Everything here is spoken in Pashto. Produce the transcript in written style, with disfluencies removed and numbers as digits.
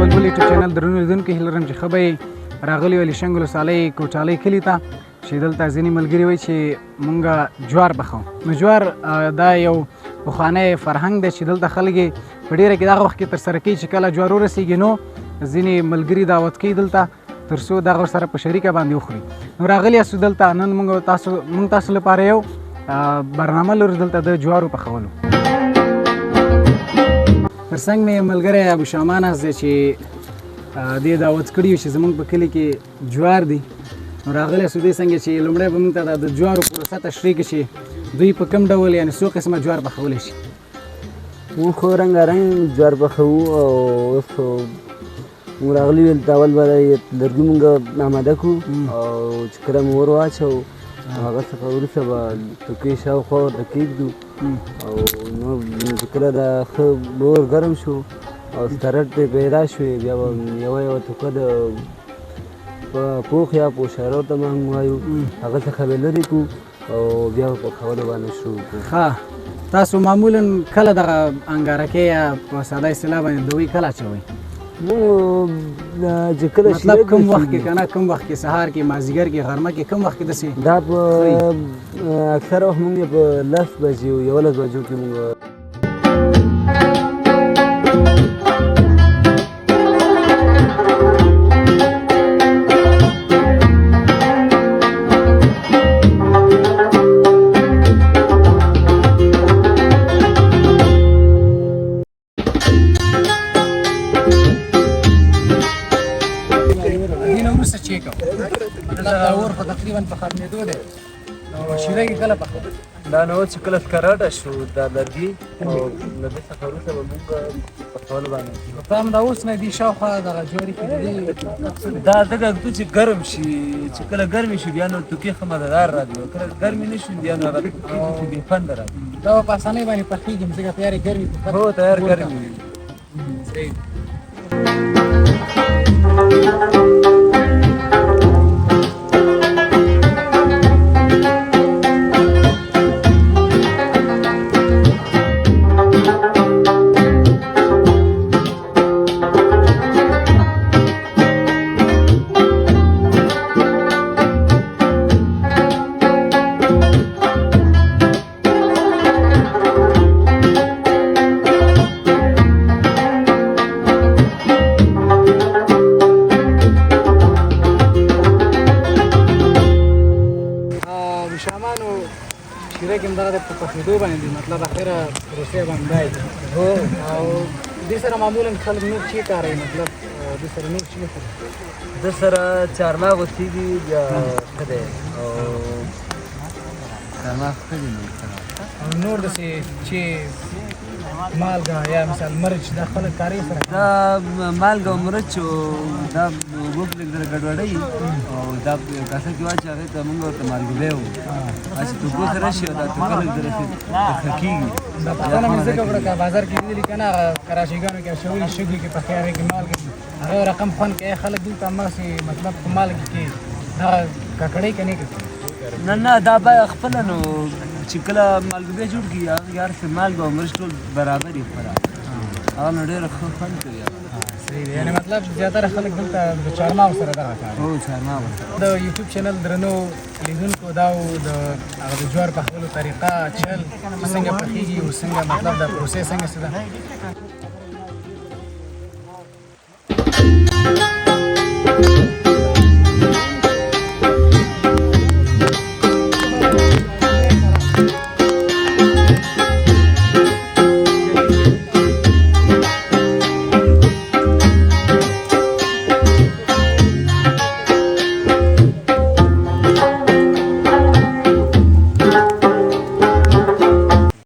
بلبل یوټیوب چینل درنو لیدونکو هیله لرم چې ښه به یې راغلي ولې شنګ ولسوالۍ کوټالۍ کلي ته چې دلته ځینې ملګري وایي چې مونږ جوار پخوو. نو جوار دا یو پخوانی فرهنګ دی چې دلته خلک یې په ډېره کې دغه وخت کې ترسره کوي چې کله جوار ورسېږي نو ځینې ملګري دعوت کوي دلته تر څو دغه ورسره په شریکه باندې وخوري. نو راغلي یاستو دلته نن مونږ تاسو لپاره یو برنامه لرو دلته د جوارو پخولو. تر څنګ مې ملګری ابوشامان است دی چې دې دعوت کړي چې زموږ په کلي کې جوار دي. نو راغلی یاستو دې څنګه چې لومړی به موږ ته د جوارو پروسه تشریح کړي چې دوی په کوم ډول یعنې څو قسمه جوار پخولی شي. موږ خو رنګارنګ جوار پخوو او اوس موږ راغلي وو دلته اول به لرګي موږ اماده کړو او چې کله مو ور واچوو هغه څخه وروسته به توکې شاوخوا ورته کېږدو او نو چې کله دا ښه اور ګرم شو او سکرټ پرې پیدا شوې بیا به یوه توکه د پوخ یا پوشاره ورته موږ وایو هغه څخه به لرې کړو او بیا به پخولو باندې شروع کړو. ښه تاسو معمولا کله دغه انګارکې یا په ساده اصطلاح باندې دوی کله اچوئ؟ چې کله مطلب کوم وخت کې که نه کوم وخت کې سهار کې مازدیګر کې غرمه کې کوم وخت کې داسې دا په اکثره وخت موږ په 10 بجې 11 بجو کې موږ تقریبا په ختمېدو دی. نو شیره کې کله پخوو؟ دا نو چې کله سکراټه شو دا لرګي او له دې څخه وروسته به موږ پخولو باندې نو ته همدا اوس نه دي شاوخوا دغه جواري کې دا دغه ږدو چې ګرم شي چې کله ګرمې شي بیا نو توکې ښه مزهدار راځي کله ګرمې نه شي بیا نو هغه توکې بې خونده راځي. دا په اسانۍ باندې پخېږي ځکه تیار یې ګرمې هو تیار ګرمې وي. شیره کې هم دغه په پخېدو باندې دي مطلب اخره پروسې باندې دی. هو او دې سره معمولا خلک نور چی کاروي مطلب دې سره نور چی خوري؟ د سره چارمغز اوسېږي بیا ښه دی او چارمغز ښه دي او نور داسې چې مالګه یا مثال مرچ دا خلک کاروي سره؟ دا مالګه او مرچ دا اوبه پرې لږ ګډوډوي او دا په یو کاسه کې واچوي هغې ته موږ ورته مالګوبی وو چې توکو سره شي او دا توکه لږ درسې ښه کېږي. دا پخونه مې ځکه وکړه که بازار کې لیدلي که نه هغه کراچیګانو کې اچولي شګې کې پخې هغې کې مالګه هغه رقم خوند کوي خلک دلته همغسې مطلب په مالګې کې دغه ککړۍ که نه کوي؟ نه نه دا باید خپله نو چې کله مالګوبی جوړ کړي هغې هر څه مالګه او مرچ ټول برابر یې خپله هغه نو ډېره ښه خوند کوي. صحیح دی یعنې مطلب زیاتره خلک دلته د چارمغز سره دغه کار هو چارمغز د یوټیوب چینل درنو لیدونکو دا و د هغه د جوار پخولو طریقه چل چې څنګه پخېږي او څنګه مطلب د پروسې څنګه څه ده.